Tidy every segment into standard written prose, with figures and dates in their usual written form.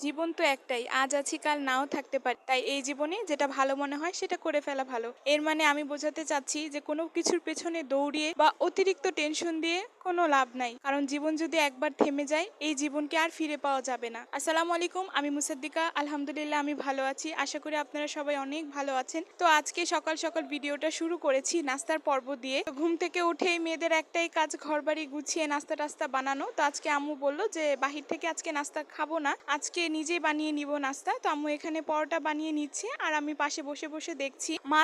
জীবন তো একটাই, আজ আছি কাল নাও থাকতে পারি, তাই এই জীবনে যেটা ভালো মনে হয় সেটা করে ফেলা ভালো। এর মানে আমি বোঝাতে চাচ্ছি যে কোনো কিছুর পেছনে দৌড়িয়ে বা অতিরিক্ত টেনশন দিয়ে কোনো লাভ নাই, কারণ জীবন যদি একবার থেমে যায় এই জীবনকে আর ফিরে পাওয়া যাবে না। আসসালামু আলাইকুম, আমি মুসাদ্দিকা। আলহামদুলিল্লাহ আমি ভালো আছি, আশা করি আপনারা সবাই অনেক ভালো আছেন। তো আজকে সকাল সকাল ভিডিওটা শুরু করেছি নাস্তার পর্ব দিয়ে। তো ঘুম থেকে উঠেই মেয়েদের একটাই কাজ ঘরবাড়ি গুছিয়ে নাস্তা টাস্তা বানানো। তো আজকে আম্মু বললো যে বাহির থেকে আজকে নাস্তা খাবো না, আজকে নিজেই বানিয়ে নিব নাস্তা। তো আম্মু এখানে পরোটা বানিয়ে নিচ্ছে আর আমি পাশে বসে বসে দেখছি। মা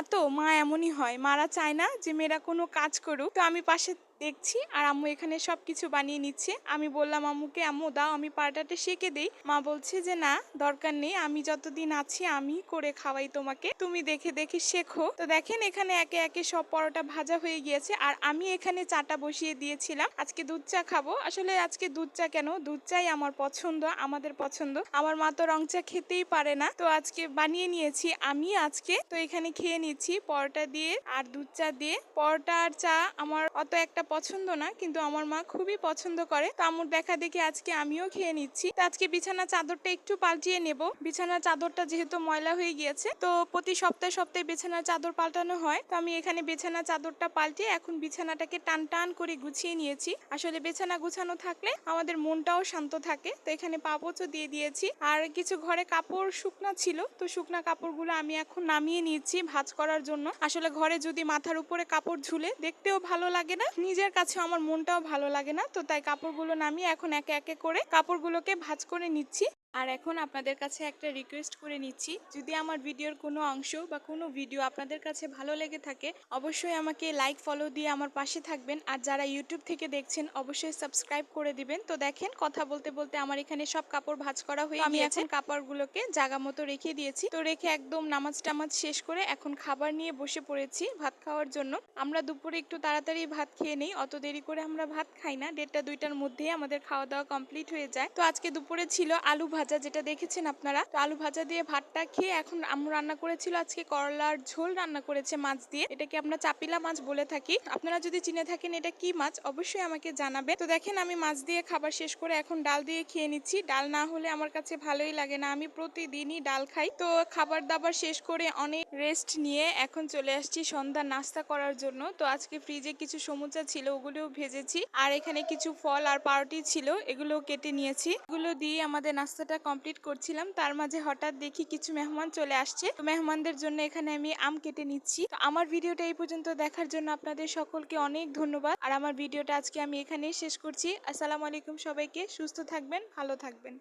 এমনই হয়, মারা চায় না যে মেয়েরা কোনো কাজ করুক, তো আমি পাশে দেখছি আর আম্মু এখানে সবকিছু বানিয়ে নিচ্ছে। আমি বললাম আম্মুকে, আম্মু দাও আমি পারোটাটা সেকে দেই। মা বলছে যে না দরকার নেই, আমি যতদিন আছি আমি করে খাওয়াই তোমাকে, তুমি দেখে দেখে শেখো। তো দেখেন এখানে একে একে সব পরোটা ভাজা হয়ে গিয়েছে আর আমি এখানে চাটা বসিয়ে দিয়েছিলাম। আজকে দুধ চা খাবো। আসলে আজকে দুধ চা কেন, দুধ চাই আমার পছন্দ, আমাদের পছন্দ। আমার মা তো রং চা খেতেই পারে না, তো আজকে বানিয়ে নিয়েছি আমি আজকে। তো এখানে খেয়ে নিচ্ছি পরোটা দিয়ে আর দুধ চা দিয়ে। পরোটা আর চা আমার অত একটা পছন্দ না, কিন্তু আমার মা খুবই পছন্দ করে। তো আম্মুর দেখা দেখি আজকে আমিও খেয়ে নিচ্ছি। তো আজকে বিছানার চাদরটা একটু পাল্টিয়ে নেব, বিছানার চাদরটা যেহেতু ময়লা হয়ে গিয়েছে। তো প্রতি সপ্তাহে সপ্তাহে বিছানার চাদর পাল্টানো হয়, তো আমি এখানে বিছানার চাদরটা পাল্টিয়ে এখন বিছানাটাকে টান টান করে গুছিয়ে নিয়েছি। আসলে বিছানা গুছানো থাকলে আমাদের মনটাও শান্ত থাকে। তো এখানে পাপোচও দিয়ে দিয়েছি আর কিছু ঘরে কাপড় শুকনা ছিল, তো শুকনা কাপড়গুলো আমি এখন নামিয়ে নিয়েছি ভাঁজ করার জন্য। আসলে ঘরে যদি মাথার উপরে কাপড় ঝুলে দেখতেও ভালো লাগে না, নিজের কাছে আমার মনটাও ভালো লাগে না। তো তাই কাপড়গুলো নামিয়ে এখন একে একে করে কাপড়গুলোকে ভাঁজ করে নিচ্ছি। আর এখন আপনাদের কাছে একটা রিকোয়েস্ট করে নিচ্ছি, যদি আমার ভিডিওর কোনো অংশ বা কোনো ভিডিও আপনাদের কাছে ভালো লেগে থাকে অবশ্যই আমাকে লাইক ফলো দিয়ে আমার পাশে থাকবেন। আর যারা ইউটিউব থেকে দেখছেন অবশ্যই সাবস্ক্রাইব করে দিবেন। তো দেখেন কথা বলতে বলতে আমার এখানে সব কাপড় ভাঁজ করা হয়ে গিয়েছে। আমি এখন কাপড়গুলোকে জায়গা মতো রেখে দিয়েছি। তো রেখে একদম নামাজ টামাজ শেষ করে এখন খাবার নিয়ে বসে পড়েছি ভাত খাওয়ার জন্য। আমরা দুপুরে একটু তাড়াতাড়ি ভাত খেয়ে নেই, অত দেরি করে আমরা ভাত খাই না, 1টা 2টার মধ্যেই আমাদের খাওয়া দাওয়া কমপ্লিট হয়ে যায়। তো আজকে দুপুরে ছিল আলু ভাজা, যেটা দেখেছেন আপনারা। তো আলু ভাজা দিয়ে ভাতটা খেয়ে এখন আম্মু রান্না করেছিল আজকে করলার ঝোল রান্না করেছে মাছ দিয়ে, এটাকে আমরা চাপিলা মাছ বলে থাকি। আপনারা যদি চিনে থাকেন এটা কি মাছ অবশ্যই আমাকে জানাবেন। তো দেখেন আমি মাছ দিয়ে খাবার শেষ করে এখন ডাল দিয়ে খেয়ে নিচ্ছি। ডাল না হলে আমার কাছে ভালোই লাগে না, আমি প্রতিদিনই ডাল খাই। তো খাবার দাবার শেষ করে অনেক রেস্ট নিয়ে এখন চলে আসছি সন্ধ্যা নাস্তা করার জন্য। তো আজকে ফ্রিজে কিছু সমুচা ছিল, ওগুলোও ভেজেছি আর এখানে কিছু ফল আর পাউরুটি ছিল, এগুলোও কেটে নিয়েছি। এগুলো দিয়ে আমাদের নাস্তাটা কমপ্লিট করছিলাম, তার মাঝে হঠাৎ দেখি কিছু মেহমান চলে আসছে। তো মেহমানদের জন্য এখানে আমি আম কেটে নিচ্ছি। তো আমার ভিডিওটা এই পর্যন্ত দেখার জন্য আপনাদের সকলকে অনেক ধন্যবাদ। আর আমার ভিডিওটা আজকে আমি এখানেই শেষ করছি। আসসালামু আলাইকুম সবাইকে, সুস্থ থাকবেন, ভালো থাকবেন।